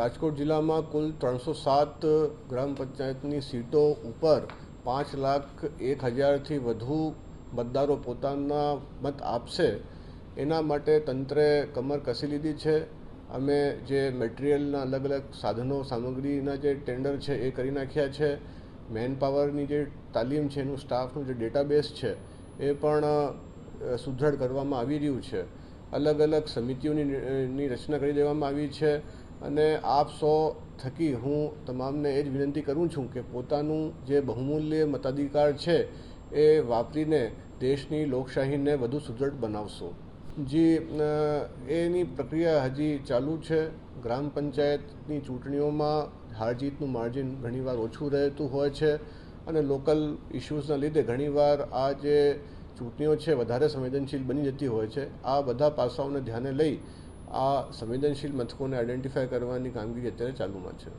રાજકોટ જિલ્લામાં કુલ 307 ગ્રામ પંચાયતની સીટો ઉપર 5,01,000થી વધુ મતદારો પોતાના મત આપશે એના માટે તંત્રે કમર કસી લીધી છે. અમે જે મટીરિયલના અલગ અલગ સાધનો સામગ્રીના જે ટેન્ડર છે એ કરી નાખ્યા છે. મેન પાવરની જે તાલીમ છે, એનું સ્ટાફનું જે ડેટાબેઝ છે એ પણ સુદૃઢ કરવામાં આવી રહ્યું છે. અલગ અલગ સમિતિઓની રચના કરી દેવામાં આવી છે. અને આપ સૌ થકી હું તમામને એ જ વિનંતી કરું છું કે પોતાનું જે બહુમૂલ્ય મતાધિકાર છે એ વાપરીને દેશની લોકશાહીને વધુ સુદૃઢ બનાવશો. એની પ્રક્રિયા હજી ચાલુ છે. ગ્રામ પંચાયતની ચૂંટણીઓમાં હાર જીતનું માર્જિન ઘણીવાર ઓછું રહેતું હોય છે અને લોકલ ઇશ્યુઝના લીધે ઘણીવાર આ જે ચૂંટણીઓ છે વધારે સંવેદનશીલ બની જતી હોય છે. આ બધા પાસાઓને ધ્યાને લઈ આ સંવેદનશીલ મથકોને આઈડેન્ટિફાય કરવાની કામગીરી અત્યારે ચાલુમાં છે.